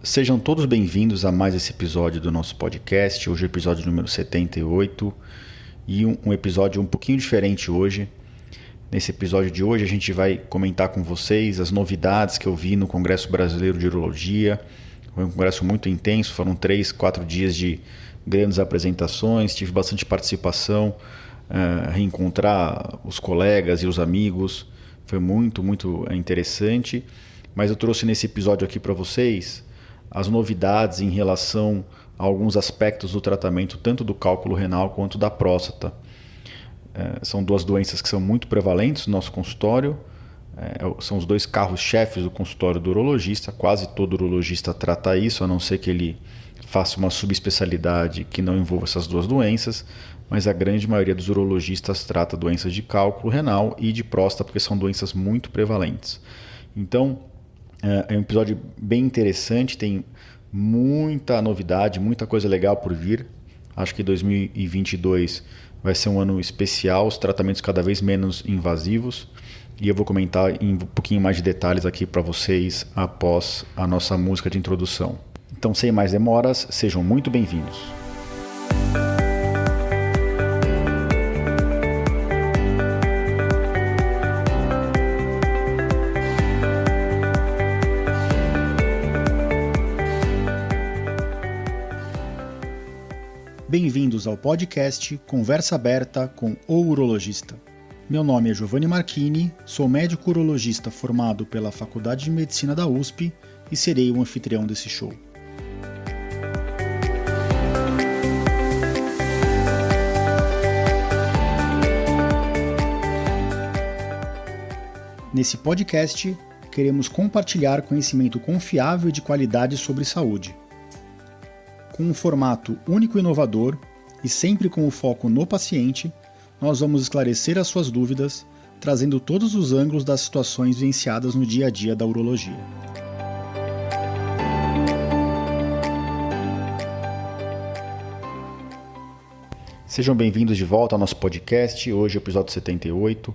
Sejam todos bem-vindos a mais esse episódio do nosso podcast. Hoje é o episódio número 78 e um episódio um pouquinho diferente hoje. Nesse episódio de hoje a gente vai comentar com vocês as novidades que eu vi no Congresso Brasileiro de Urologia. Foi um congresso muito intenso, foram 3-4 dias de grandes apresentações, tive bastante participação, reencontrar os colegas e os amigos, foi muito interessante. Mas eu trouxe nesse episódio aqui para vocês as novidades em relação a alguns aspectos do tratamento, tanto do cálculo renal quanto da próstata. São duas doenças que são muito prevalentes no nosso consultório, são os dois carros-chefes do consultório do urologista. Quase todo urologista trata isso, a não ser que ele faça uma subespecialidade que não envolva essas duas doenças, mas a grande maioria dos urologistas trata doenças de cálculo renal e de próstata, porque são doenças muito prevalentes. Então, é um episódio bem interessante, tem muita novidade, muita coisa legal por vir. Acho que 2022 vai ser um ano especial, os tratamentos cada vez menos invasivos. E eu vou comentar em um pouquinho mais de detalhes aqui para vocês após a nossa música de introdução. Então, sem mais demoras, sejam muito bem-vindos. Bem-vindos ao podcast Conversa Aberta com o Urologista. Meu nome é Giovanni Marchini, sou médico urologista formado pela Faculdade de Medicina da USP e serei o anfitrião desse show. Nesse podcast, queremos compartilhar conhecimento confiável e de qualidade sobre saúde. Com um formato único e inovador e sempre com o foco no paciente, nós vamos esclarecer as suas dúvidas, trazendo todos os ângulos das situações vivenciadas no dia a dia da urologia. Sejam bem-vindos de volta ao nosso podcast. Hoje é o episódio 78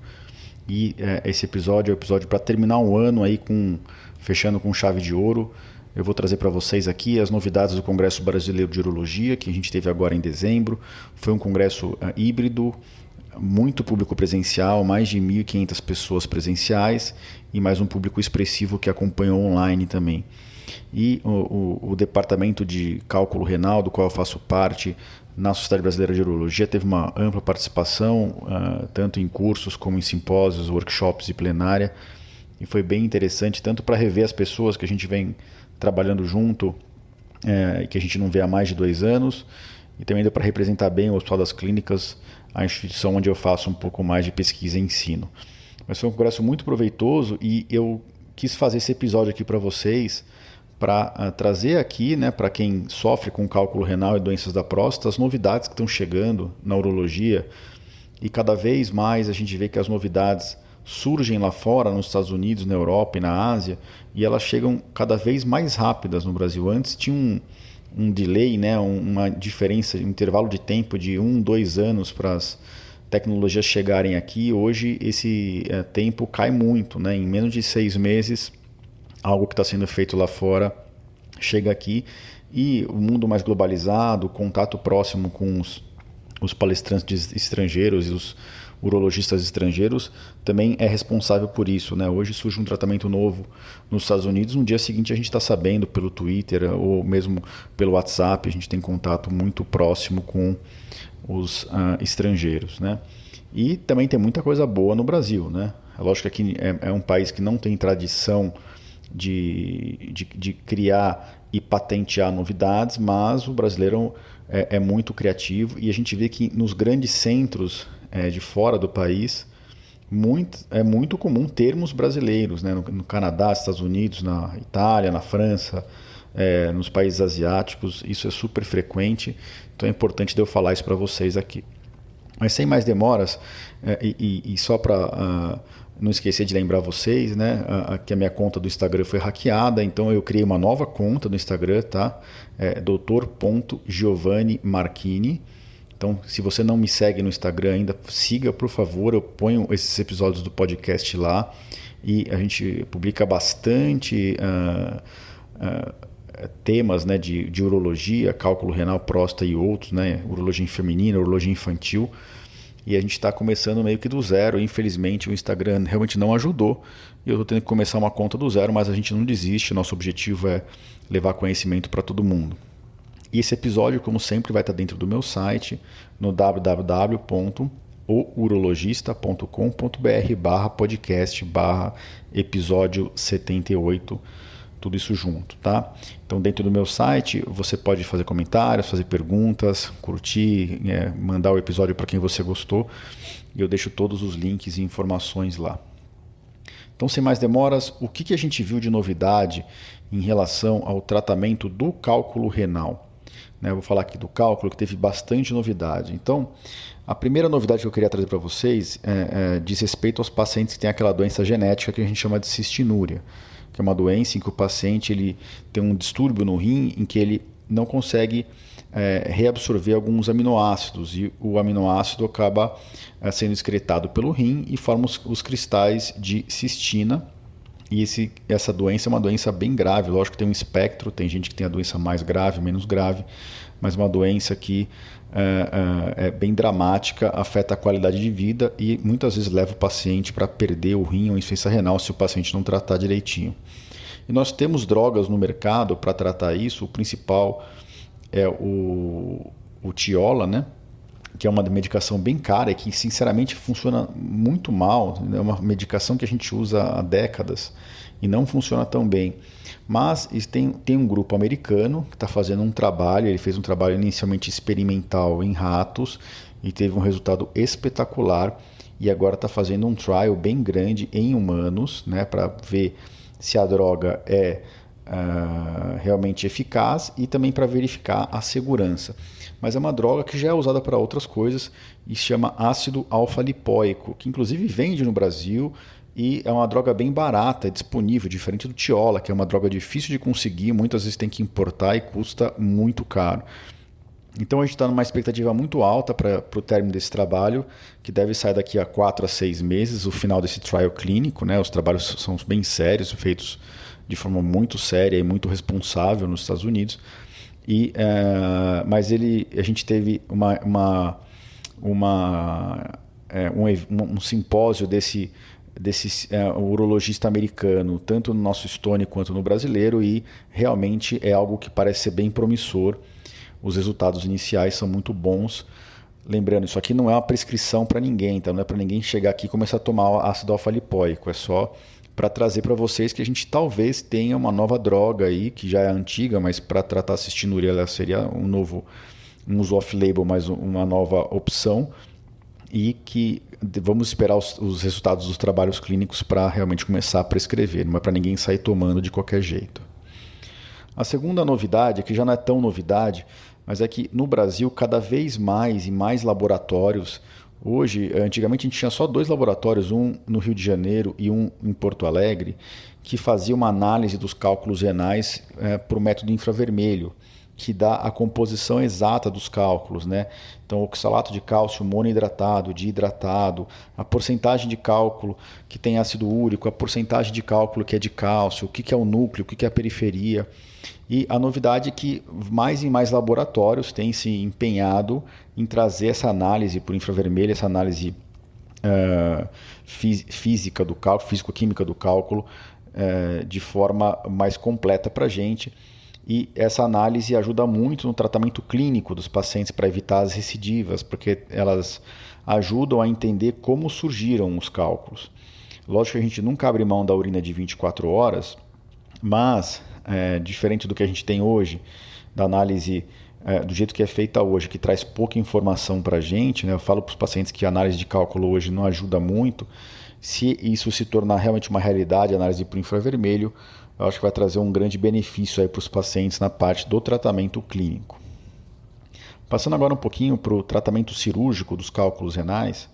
e esse episódio é o episódio para terminar um ano aí fechando com chave de ouro. Eu vou trazer para vocês aqui as novidades do Congresso Brasileiro de Urologia, que a gente teve agora em dezembro. Foi um congresso híbrido, muito público presencial, mais de 1.500 pessoas presenciais e mais um público expressivo que acompanhou online também. E o departamento de cálculo renal, do qual eu faço parte, na Sociedade Brasileira de Urologia, teve uma ampla participação, tanto em cursos como em simpósios, workshops e plenária. E foi bem interessante, tanto para rever as pessoas que a gente vem trabalhando junto e que a gente não vê há mais de 2 anos, e também deu para representar bem o Hospital das Clínicas, a instituição onde eu faço um pouco mais de pesquisa e ensino. Mas foi um congresso muito proveitoso e eu quis fazer esse episódio aqui para vocês, para trazer aqui, né, para quem sofre com cálculo renal e doenças da próstata, as novidades que estão chegando na urologia. E cada vez mais a gente vê que as novidades surgem lá fora, nos Estados Unidos, na Europa e na Ásia, e elas chegam cada vez mais rápidas no Brasil. Antes tinha um delay, né, uma diferença, um intervalo de tempo de 1-2 anos para as tecnologias chegarem aqui. Hoje esse tempo cai muito, né? Em menos de 6 meses, algo que está sendo feito lá fora chega aqui, e o mundo mais globalizado, o contato próximo com os palestrantes estrangeiros e os urologistas estrangeiros também é responsável por isso, né? Hoje surge um tratamento novo nos Estados Unidos, no dia seguinte a gente está sabendo pelo Twitter ou mesmo pelo WhatsApp, a gente tem contato muito próximo com os estrangeiros, né? E também tem muita coisa boa no Brasil, né? É lógico que aqui é um país que não tem tradição de criar e patentear novidades, mas o brasileiro é muito criativo, e a gente vê que nos grandes centros de fora do país é muito comum termos brasileiros, né? No Canadá, Estados Unidos, na Itália, na França, nos países asiáticos, isso é super frequente, então é importante eu falar isso para vocês aqui. Mas sem mais demoras, e só para não esquecer de lembrar vocês, né, que a minha conta do Instagram foi hackeada, então eu criei uma nova conta no Instagram, tá? Dr. Giovanni Então, se você não me segue no Instagram ainda, siga, por favor. Eu ponho esses episódios do podcast lá e a gente publica bastante temas, né, de urologia, cálculo renal, próstata e outros, né, urologia feminina, urologia infantil. E a gente está começando meio que do zero. Infelizmente, o Instagram realmente não ajudou. E eu estou tendo que começar uma conta do zero, mas a gente não desiste. Nosso objetivo é levar conhecimento para todo mundo. E esse episódio, como sempre, vai estar dentro do meu site, no www.urologista.com.br/podcast/episódio 78, tudo isso junto, tá? Então, dentro do meu site, você pode fazer comentários, fazer perguntas, curtir, mandar o episódio para quem você gostou, e eu deixo todos os links e informações lá. Então, sem mais demoras, o que a gente viu de novidade em relação ao tratamento do cálculo renal? Eu vou falar aqui do cálculo, que teve bastante novidade. Então, a primeira novidade que eu queria trazer para vocês diz respeito aos pacientes que têm aquela doença genética que a gente chama de cistinúria, que é uma doença em que o paciente ele tem um distúrbio no rim em que ele não consegue reabsorver alguns aminoácidos, e o aminoácido acaba sendo excretado pelo rim e forma os cristais de cistina. E essa doença é uma doença bem grave. Lógico que tem um espectro, tem gente que tem a doença mais grave, menos grave, mas uma doença que é bem dramática, afeta a qualidade de vida e muitas vezes leva o paciente para perder o rim ou insuficiência renal se o paciente não tratar direitinho. E nós temos drogas no mercado para tratar isso. O principal é o Thiola, né? Que é uma medicação bem cara e que sinceramente funciona muito mal. É uma medicação que a gente usa há décadas e não funciona tão bem. Mas tem um grupo americano que está fazendo um trabalho, ele fez um trabalho inicialmente experimental em ratos e teve um resultado espetacular, e agora está fazendo um trial bem grande em humanos, né, para ver se a droga é realmente eficaz e também para verificar a segurança. Mas é uma droga que já é usada para outras coisas e se chama ácido alfa-lipoico, que inclusive vende no Brasil e é uma droga bem barata, é disponível, diferente do Thiola, que é uma droga difícil de conseguir, muitas vezes tem que importar e custa muito caro. Então a gente está numa expectativa muito alta para o término desse trabalho, que deve sair daqui a 4 a 6 meses, o final desse trial clínico, né? Os trabalhos são bem sérios, feitos de forma muito séria e muito responsável nos Estados Unidos. Mas a gente teve um simpósio desse urologista americano, tanto no nosso Stone quanto no brasileiro, e realmente é algo que parece ser bem promissor. Os resultados iniciais são muito bons. Lembrando, isso aqui não é uma prescrição para ninguém, tá? Não é para ninguém chegar aqui e começar a tomar ácido alfa-lipoico, é só para trazer para vocês que a gente talvez tenha uma nova droga aí, que já é antiga, mas para tratar a cistinúria ela seria um uso off-label, mas uma nova opção, e que vamos esperar os resultados dos trabalhos clínicos para realmente começar a prescrever, não é para ninguém sair tomando de qualquer jeito. A segunda novidade, que já não é tão novidade, mas é que no Brasil cada vez mais e mais laboratórios. Hoje, antigamente a gente tinha só 2 laboratórios, um no Rio de Janeiro e um em Porto Alegre, que fazia uma análise dos cálculos renais por método infravermelho, que dá a composição exata dos cálculos, né? Então, oxalato de cálcio monohidratado, diidratado, a porcentagem de cálculo que tem ácido úrico, a porcentagem de cálculo que é de cálcio, o que é o núcleo, o que é a periferia. E a novidade é que mais e mais laboratórios têm se empenhado em trazer essa análise por infravermelho, essa análise física do cálculo, físico-química do cálculo, de forma mais completa para a gente. E essa análise ajuda muito no tratamento clínico dos pacientes para evitar as recidivas, porque elas ajudam a entender como surgiram os cálculos. Lógico que a gente nunca abre mão da urina de 24 horas, mas diferente do que a gente tem hoje, da análise do jeito que é feita hoje, que traz pouca informação para a gente, né? Eu falo para os pacientes que a análise de cálculo hoje não ajuda muito. Se isso se tornar realmente uma realidade, a análise por infravermelho, eu acho que vai trazer um grande benefício para os pacientes na parte do tratamento clínico. Passando agora um pouquinho para o tratamento cirúrgico dos cálculos renais,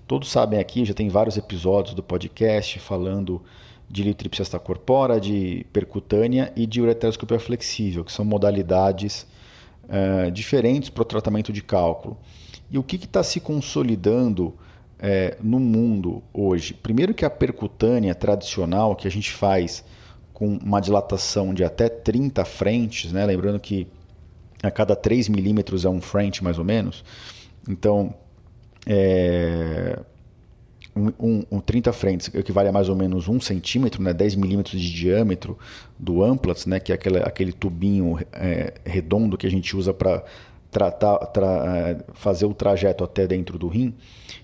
todos sabem aqui, já tem vários episódios do podcast falando de litripsia extracorpórea, de percutânea e de ureteroscopia flexível, que são modalidades diferentes para o tratamento de cálculo. E o que está se consolidando no mundo hoje? Primeiro que a percutânea tradicional, que a gente faz com uma dilatação de até 30 frentes, né? Lembrando que a cada 3 milímetros é um frente mais ou menos. Então, 30 frentes equivale a mais ou menos 1 centímetro, né? 10 milímetros de diâmetro do Amplatz, né? Que é aquele tubinho redondo que a gente usa para fazer o trajeto até dentro do rim.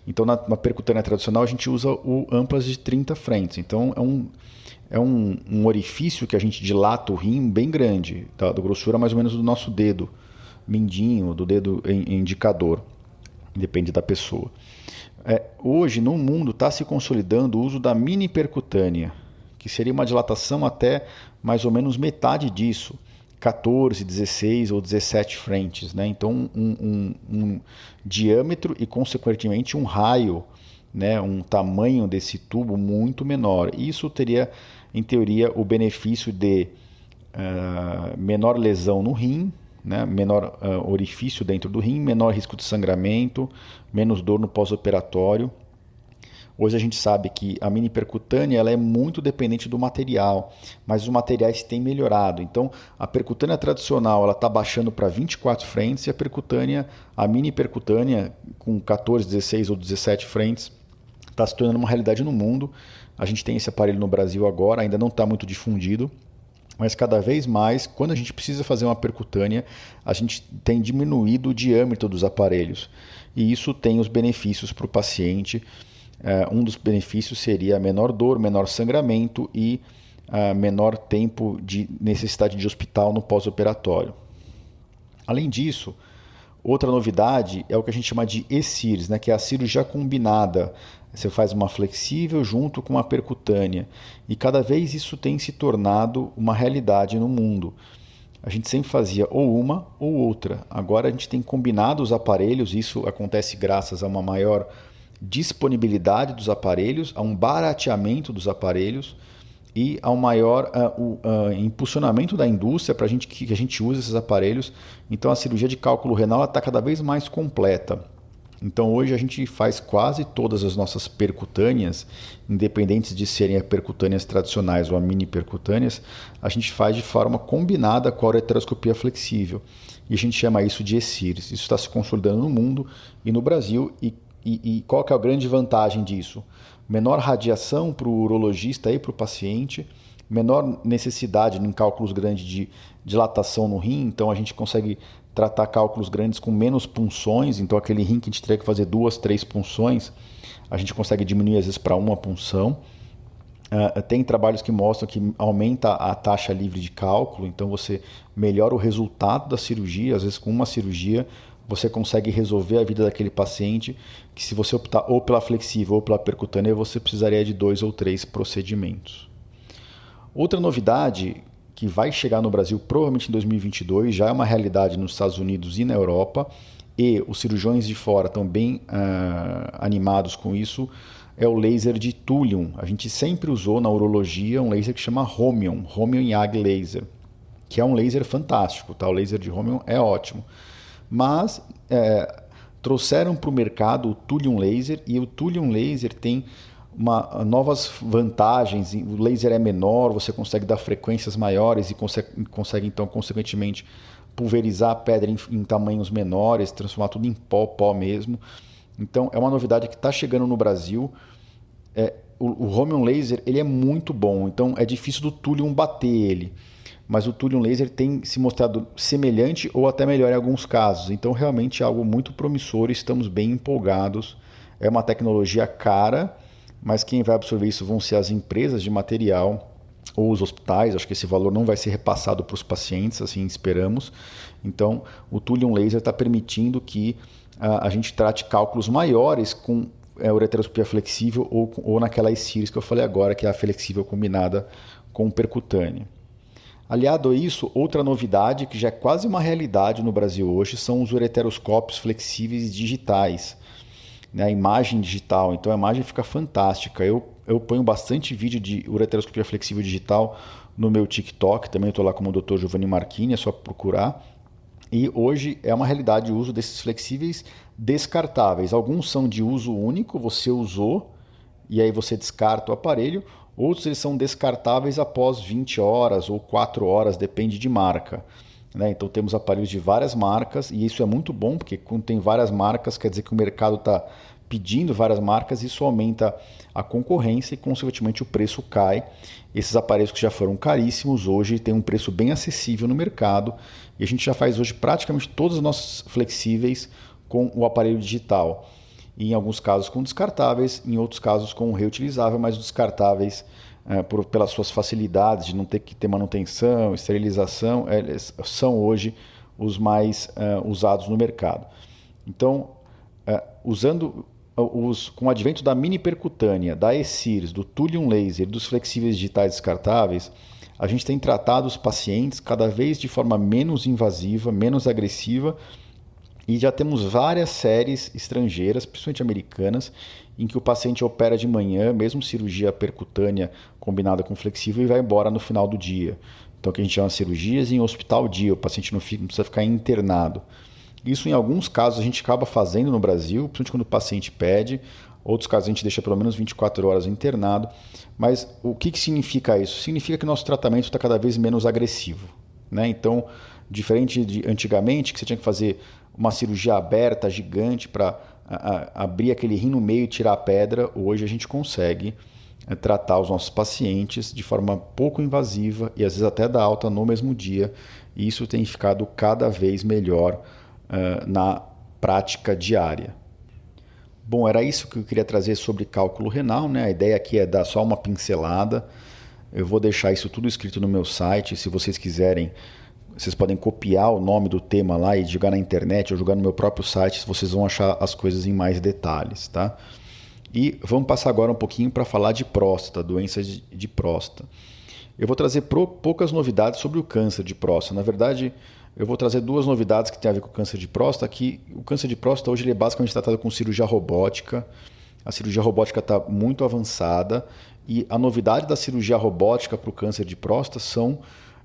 Então, na percutânea tradicional, a gente usa o Amplatz de 30 frentes. Então, é um orifício que a gente dilata o rim bem grande, da grossura mais ou menos do nosso dedo mindinho, do dedo indicador, depende da pessoa. Hoje, no mundo, está se consolidando o uso da mini percutânea, que seria uma dilatação até mais ou menos metade disso, 14, 16 ou 17 frentes, né? Então, um diâmetro e, consequentemente, um raio, né? Um tamanho desse tubo muito menor. Isso teria, em teoria, o benefício de menor lesão no rim, né? Menor orifício dentro do rim, menor risco de sangramento, menos dor no pós-operatório. Hoje a gente sabe que a mini percutânea ela é muito dependente do material, mas os materiais têm melhorado. Então, a percutânea tradicional está baixando para 24 frentes e a mini percutânea com 14, 16 ou 17 frentes está se tornando uma realidade no mundo. A gente tem esse aparelho no Brasil agora, ainda não está muito difundido, mas cada vez mais, quando a gente precisa fazer uma percutânea, a gente tem diminuído o diâmetro dos aparelhos. E isso tem os benefícios para o paciente. Um dos benefícios seria menor dor, menor sangramento e menor tempo de necessidade de hospital no pós-operatório. Além disso, outra novidade é o que a gente chama de ESIRS, né, que é a cirurgia combinada. Você faz uma flexível junto com uma percutânea. E cada vez isso tem se tornado uma realidade no mundo. A gente sempre fazia ou uma ou outra. Agora a gente tem combinado os aparelhos, isso acontece graças a uma maior disponibilidade dos aparelhos, a um barateamento dos aparelhos e ao maior impulsionamento da indústria para que a gente use esses aparelhos. Então a cirurgia de cálculo renal está cada vez mais completa. Então hoje a gente faz quase todas as nossas percutâneas, independentes de serem percutâneas tradicionais ou a mini percutâneas, a gente faz de forma combinada com a ureteroscopia flexível. E a gente chama isso de ESIRS. Isso está se consolidando no mundo e no Brasil. E qual que é a grande vantagem disso? Menor radiação para o urologista e para o paciente, menor necessidade em cálculos grandes de dilatação no rim, então a gente consegue tratar cálculos grandes com menos punções, então aquele rim que a gente teria que fazer 2, 3 punções, a gente consegue diminuir às vezes para uma punção. Tem trabalhos que mostram que aumenta a taxa livre de cálculo, então você melhora o resultado da cirurgia, às vezes com uma cirurgia você consegue resolver a vida daquele paciente, que se você optar ou pela flexível ou pela percutânea, você precisaria de 2 ou 3 procedimentos. Outra novidade que vai chegar no Brasil provavelmente em 2022, já é uma realidade nos Estados Unidos e na Europa, e os cirurgiões de fora estão bem animados com isso, é o laser de Thulium. A gente sempre usou na urologia um laser que chama Homion YAG Laser, que é um laser fantástico, tá? O laser de Homion é ótimo. Mas trouxeram para o mercado o Thulium Laser, e o Thulium Laser tem novas vantagens. O laser é menor, você consegue dar frequências maiores e consegue então, consequentemente, pulverizar a pedra em tamanhos menores, transformar tudo em pó mesmo. Então, é uma novidade que está chegando no Brasil. O Homion Laser ele é muito bom, então é difícil do Thulium bater ele. Mas o Thulium Laser tem se mostrado semelhante ou até melhor em alguns casos. Então, realmente é algo muito promissor, estamos bem empolgados. É uma tecnologia cara, mas quem vai absorver isso vão ser as empresas de material ou os hospitais. Acho que esse valor não vai ser repassado para os pacientes, assim esperamos. Então, o Thulium Laser está permitindo que a gente trate cálculos maiores com ureteroscopia flexível ou naquela ESIRS que eu falei agora, que é a flexível combinada com percutânea. Aliado a isso, outra novidade que já é quase uma realidade no Brasil hoje são os ureteroscópios flexíveis digitais, né? A imagem digital. Então a imagem fica fantástica. Eu ponho bastante vídeo de ureteroscopia flexível digital no meu TikTok, também estou lá como o Dr. Giovanni Marchini, é só procurar. E hoje é uma realidade o uso desses flexíveis descartáveis. Alguns são de uso único, você usou e aí você descarta o aparelho. Outros eles são descartáveis após 20 horas ou 4 horas, depende de marca. Né? Então temos aparelhos de várias marcas e isso é muito bom, porque quando tem várias marcas, quer dizer que o mercado está pedindo várias marcas, isso aumenta a concorrência e, consequentemente, o preço cai. Esses aparelhos que já foram caríssimos, hoje têm um preço bem acessível no mercado e a gente já faz hoje praticamente todos os nossos flexíveis com o aparelho digital. E em alguns casos com descartáveis, em outros casos com reutilizável, mas os descartáveis, pelas suas facilidades de não ter que ter manutenção, esterilização, eles são hoje os mais usados no mercado. Então, com o advento da mini percutânea, da ESIRS, do Thulium Laser, dos flexíveis digitais descartáveis, a gente tem tratado os pacientes cada vez de forma menos invasiva, menos agressiva, e já temos várias séries estrangeiras, principalmente americanas, em que o paciente opera de manhã, mesmo cirurgia percutânea combinada com flexível, e vai embora no final do dia. Então, o que a gente chama de cirurgias em hospital dia, o paciente não precisa ficar internado. Isso, em alguns casos, a gente acaba fazendo no Brasil, principalmente quando o paciente pede. Outros casos, a gente deixa pelo menos 24 horas internado. Mas o que significa isso? Significa que o nosso tratamento está cada vez menos agressivo. Né? Então, diferente de antigamente, que você tinha que fazer uma cirurgia aberta, gigante, para abrir aquele rim no meio e tirar a pedra, hoje a gente consegue tratar os nossos pacientes de forma pouco invasiva e às vezes até dar alta no mesmo dia. E isso tem ficado cada vez melhor na prática diária. Bom, era isso que eu queria trazer sobre cálculo renal, né? A ideia aqui é dar só uma pincelada. Eu vou deixar isso tudo escrito no meu site. Se vocês quiserem, vocês podem copiar o nome do tema lá e jogar na internet ou jogar no meu próprio site. Vocês vão achar as coisas em mais detalhes, tá? E vamos passar agora um pouquinho para falar de próstata, doenças de próstata. Eu vou trazer poucas novidades sobre o câncer de próstata. Na verdade, eu vou trazer duas novidades que têm a ver com o câncer de próstata. Que o câncer de próstata hoje ele é basicamente tratado com cirurgia robótica. A cirurgia robótica está muito avançada e a novidade da cirurgia robótica para o câncer de próstata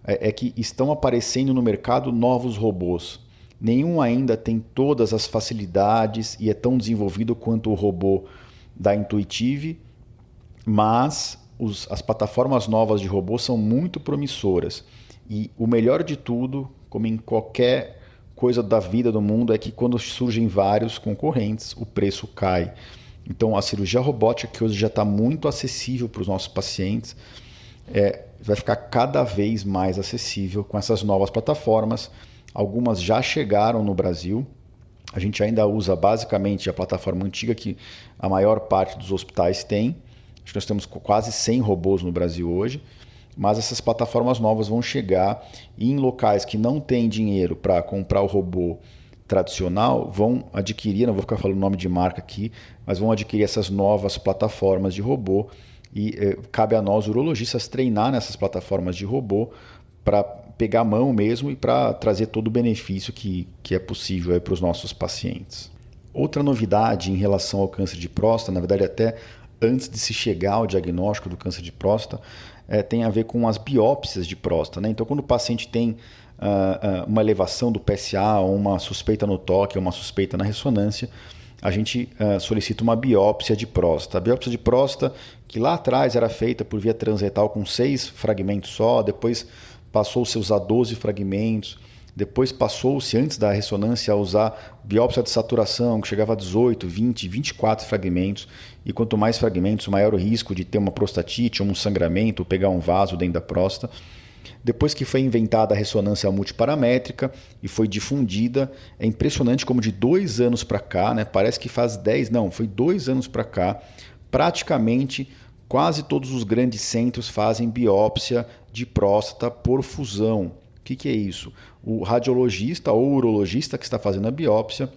é que estão aparecendo no mercado novos robôs. Nenhum ainda tem todas as facilidades e é tão desenvolvido quanto o robô da Intuitive, mas as plataformas novas de robô são muito promissoras. E o melhor de tudo, como em qualquer coisa da vida do mundo, é que quando surgem vários concorrentes, o preço cai. Então, a cirurgia robótica, que hoje já está muito acessível para os nossos pacientes, vai ficar cada vez mais acessível com essas novas plataformas. Algumas já chegaram no Brasil. A gente ainda usa basicamente a plataforma antiga que a maior parte dos hospitais tem. Acho que nós temos quase 100 robôs no Brasil hoje. Mas essas plataformas novas vão chegar e em locais que não têm dinheiro para comprar o robô tradicional, vão adquirir, não vou ficar falando o nome de marca aqui, mas vão adquirir essas novas plataformas de robô e cabe a nós, urologistas, treinar nessas plataformas de robô para pegar a mão mesmo e para trazer todo o benefício que é possível para os nossos pacientes. Outra novidade em relação ao câncer de próstata, na verdade até antes de se chegar ao diagnóstico do câncer de próstata, tem a ver com as biópsias de próstata. Né? Então, quando o paciente tem uma elevação do PSA, ou uma suspeita no toque, ou uma suspeita na ressonância, a gente solicita uma biópsia de próstata. A biópsia de próstata, que lá atrás era feita por via transretal com 6 fragmentos só, depois passou-se a usar 12 fragmentos, depois passou-se, antes da ressonância, a usar biópsia de saturação, que chegava a 18, 20, 24 fragmentos. E quanto mais fragmentos, maior o risco de ter uma prostatite, ou um sangramento, ou pegar um vaso dentro da próstata. Depois que foi inventada a ressonância multiparamétrica e foi difundida, é impressionante como de 2 anos para cá, né, parece que faz 10, não, foi 2 anos para cá, praticamente quase todos os grandes centros fazem biópsia de próstata por fusão. O que é isso? O radiologista ou urologista que está fazendo a biópsia,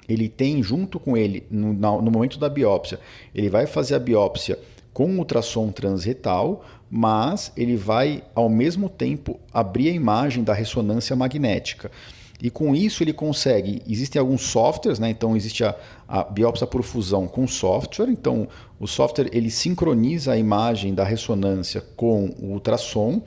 ele tem junto com ele, no momento da biópsia, ele vai fazer a biópsia com ultrassom transretal, mas ele vai, ao mesmo tempo, abrir a imagem da ressonância magnética. E com isso ele consegue, existem alguns softwares, né? Então existe a biópsia por fusão com software, então o software ele sincroniza a imagem da ressonância com o ultrassom,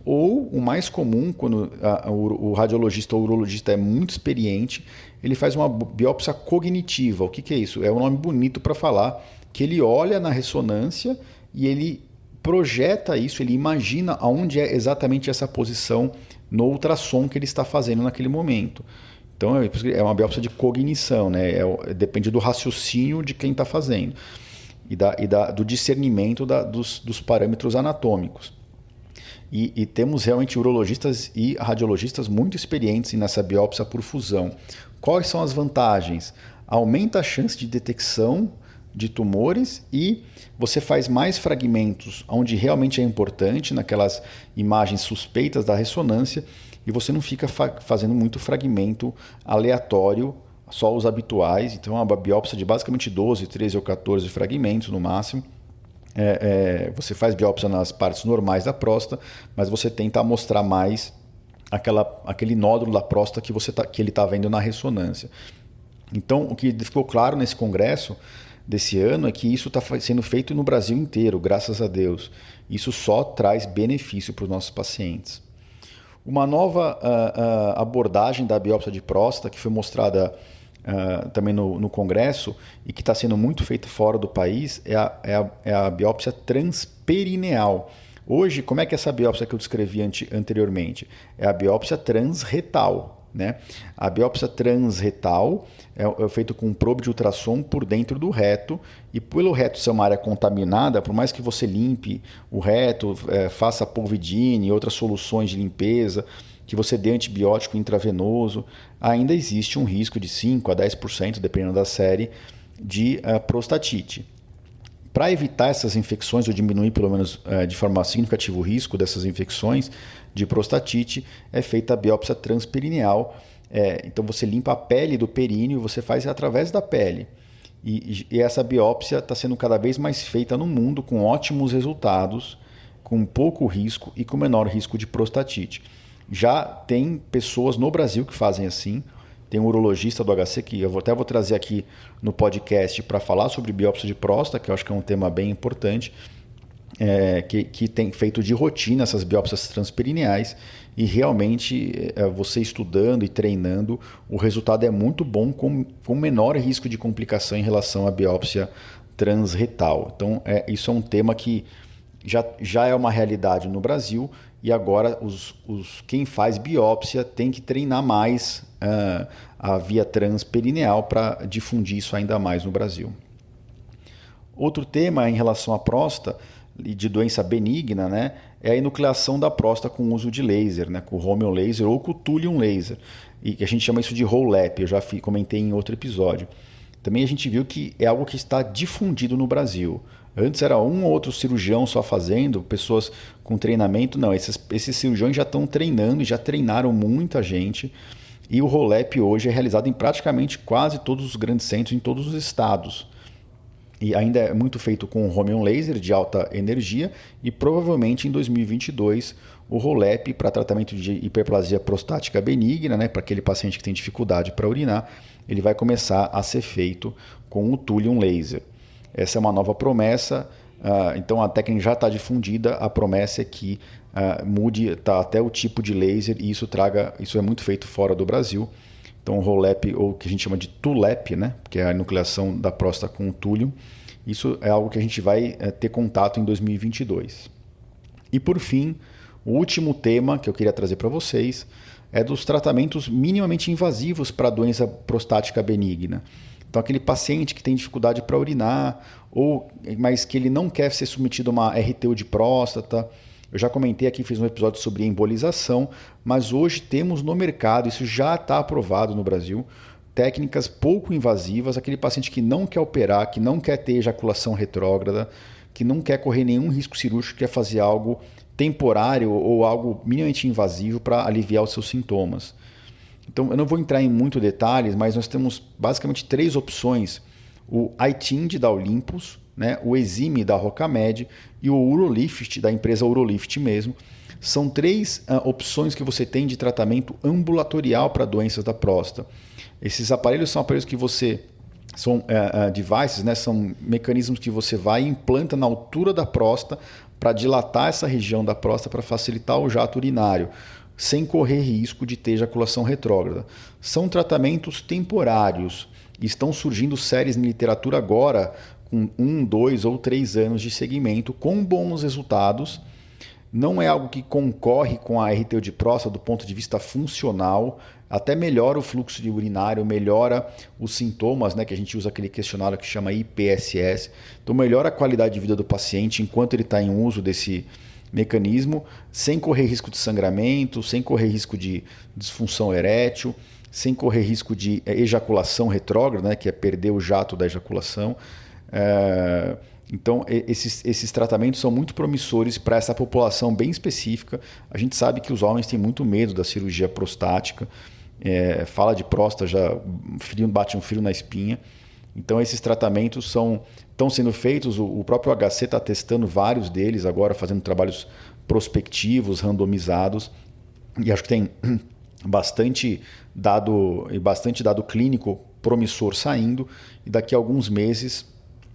ou o mais comum, quando o radiologista ou urologista é muito experiente, ele faz uma biópsia cognitiva. O que é isso? É um nome bonito para falar que ele olha na ressonância e ele projeta isso, ele imagina aonde é exatamente essa posição no ultrassom que ele está fazendo naquele momento. Então é uma biópsia de cognição, né? Depende do raciocínio de quem está fazendo do discernimento dos parâmetros anatômicos. E temos realmente urologistas e radiologistas muito experientes nessa biópsia por fusão. Quais são as vantagens? Aumenta a chance de detecção de tumores e você faz mais fragmentos onde realmente é importante, naquelas imagens suspeitas da ressonância, e você não fica fazendo muito fragmento aleatório, só os habituais. Então é uma biópsia de basicamente 12, 13 ou 14 fragmentos no máximo. Você faz biópsia nas partes normais da próstata, mas você tenta mostrar mais aquele nódulo da próstata que ele está vendo na ressonância. Então, o que ficou claro nesse congresso desse ano é que isso está sendo feito no Brasil inteiro, graças a Deus. Isso só traz benefício para os nossos pacientes. Uma nova abordagem da biópsia de próstata, que foi mostrada também no congresso e que está sendo muito feita fora do país, é a biópsia transperineal. Hoje, como é que é essa biópsia que eu descrevi anteriormente? É a biópsia transretal. Né? A biópsia transretal é feita com um probe de ultrassom por dentro do reto, e pelo reto ser uma área contaminada, por mais que você limpe o reto, faça polvidine e outras soluções de limpeza, que você dê antibiótico intravenoso, ainda existe um risco de 5 a 10%, dependendo da série, de prostatite. Para evitar essas infecções, ou diminuir pelo menos de forma significativa o risco dessas infecções de prostatite, é feita a biópsia transperineal. Então você limpa a pele do períneo, você faz através da pele. E essa biópsia está sendo cada vez mais feita no mundo, com ótimos resultados, com pouco risco e com menor risco de prostatite. Já tem pessoas no Brasil que fazem assim. Tem um urologista do HC que eu até vou trazer aqui no podcast para falar sobre biópsia de próstata, que eu acho que é um tema bem importante, que tem feito de rotina essas biópsias transperineais, e realmente você estudando e treinando, o resultado é muito bom, com menor risco de complicação em relação à biópsia transretal. Então isso é um tema que já é uma realidade no Brasil, e agora quem faz biópsia tem que treinar mais a via transperineal para difundir isso ainda mais no Brasil. Outro tema em relação à próstata e de doença benigna, né, é a enucleação da próstata com uso de laser, né, com o Romium laser ou com o Thulium laser, e que a gente chama isso de ROLAP, eu já comentei em outro episódio. Também a gente viu que é algo que está difundido no Brasil. Antes era um ou outro cirurgião só fazendo, pessoas com treinamento. Não, esses cirurgiões já estão treinando e já treinaram muita gente. E o ROLAP hoje é realizado em praticamente quase todos os grandes centros, em todos os estados. E ainda é muito feito com o Romium laser de alta energia, e provavelmente em 2022 o ROLAP para tratamento de hiperplasia prostática benigna, né, para aquele paciente que tem dificuldade para urinar, ele vai começar a ser feito com o Thulium laser. Essa é uma nova promessa, então a técnica já está difundida, a promessa é que mude até o tipo de laser, e isso é muito feito fora do Brasil. Então o ROLAP, ou o que a gente chama de TULAP, né, que é a enucleação da próstata com o túlium, isso é algo que a gente vai ter contato em 2022. E por fim, o último tema que eu queria trazer para vocês é dos tratamentos minimamente invasivos para a doença prostática benigna. Então, aquele paciente que tem dificuldade para urinar, mas que ele não quer ser submetido a uma RTU de próstata. Eu já comentei aqui, fiz um episódio sobre embolização, mas hoje temos no mercado, isso já está aprovado no Brasil, técnicas pouco invasivas, aquele paciente que não quer operar, que não quer ter ejaculação retrógrada, que não quer correr nenhum risco cirúrgico, quer fazer algo temporário ou algo minimamente invasivo para aliviar os seus sintomas. Então, eu não vou entrar em muitos detalhes, mas nós temos basicamente 3 opções. O iTind da Olympus, né, o Exime da Rocamed e o Urolift, da empresa Urolift mesmo. São 3 opções que você tem de tratamento ambulatorial para doenças da próstata. Esses aparelhos são aparelhos que são devices, né, são mecanismos que você vai e implanta na altura da próstata para dilatar essa região da próstata para facilitar o jato urinário, sem correr risco de ter ejaculação retrógrada. São tratamentos temporários. Estão surgindo séries em literatura agora com 1, 2 ou 3 anos de segmento com bons resultados. Não é algo que concorre com a RTU de próstata do ponto de vista funcional, até melhora o fluxo de urinário, melhora os sintomas, né, que a gente usa aquele questionário que chama IPSS. Então melhora a qualidade de vida do paciente enquanto ele está em uso desse mecanismo, sem correr risco de sangramento, sem correr risco de disfunção erétil, sem correr risco de ejaculação retrógrada, né, que é perder o jato da ejaculação. Então, esses tratamentos são muito promissores para essa população bem específica. A gente sabe que os homens têm muito medo da cirurgia prostática. Fala de próstata, já bate um frio na espinha. Então, esses tratamentos estão sendo feitos. O próprio HC está testando vários deles agora, fazendo trabalhos prospectivos, randomizados. E acho que tem bastante dado clínico promissor saindo. E daqui a alguns meses,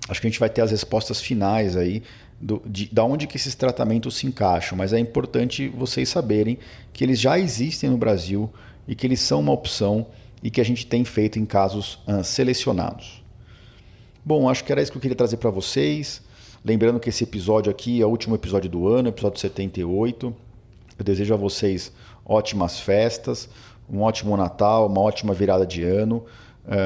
acho que a gente vai ter as respostas finais aí da onde que esses tratamentos se encaixam. Mas é importante vocês saberem que eles já existem no Brasil e que eles são uma opção e que a gente tem feito em casos selecionados. Bom, acho que era isso que eu queria trazer para vocês. Lembrando que esse episódio aqui é o último episódio do ano, episódio 78. Eu desejo a vocês ótimas festas, um ótimo Natal, uma ótima virada de ano.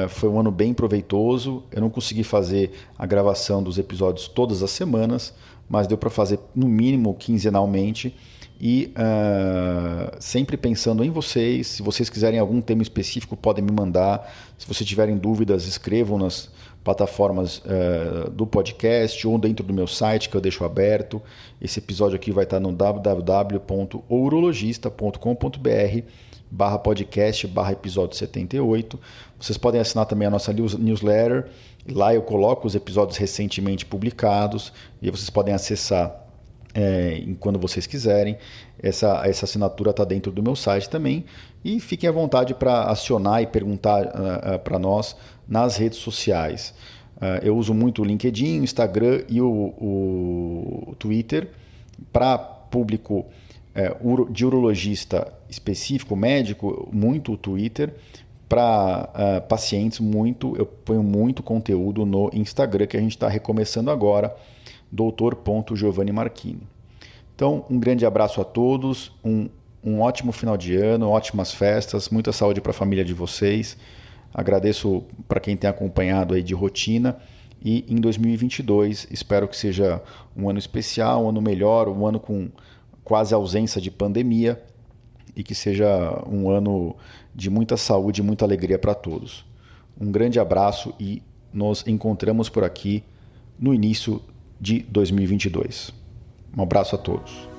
Foi um ano bem proveitoso. Eu não consegui fazer a gravação dos episódios todas as semanas, mas deu para fazer no mínimo quinzenalmente. E sempre pensando em vocês. Se vocês quiserem algum tema específico, podem me mandar. Se vocês tiverem dúvidas, escrevam nas plataformas do podcast ou dentro do meu site, que eu deixo aberto. Esse episódio aqui vai estar no www.urologista.com.br/podcast/episódio 78. Vocês podem assinar também a nossa newsletter. Lá eu coloco os episódios recentemente publicados e vocês podem acessar quando vocês quiserem. Essa assinatura está dentro do meu site também. E fiquem à vontade para acionar e perguntar para nós nas redes sociais. Eu uso muito o LinkedIn, o Instagram e o Twitter. Para público de urologista específico, médico, muito o Twitter. Para pacientes, eu ponho muito conteúdo no Instagram, que a gente está recomeçando agora, Dr. Giovanni Então, um grande abraço a todos, um ótimo final de ano, ótimas festas, muita saúde para a família de vocês. Agradeço para quem tem acompanhado aí de rotina. E em 2022, espero que seja um ano especial, um ano melhor, um ano com quase ausência de pandemia e que seja um ano de muita saúde e muita alegria para todos. Um grande abraço e nos encontramos por aqui no início de 2022. Um abraço a todos.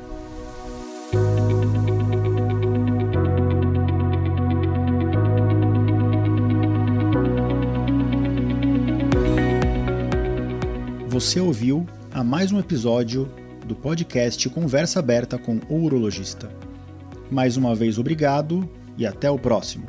Você ouviu a mais um episódio do podcast Conversa Aberta com o Urologista. Mais uma vez, obrigado e até o próximo.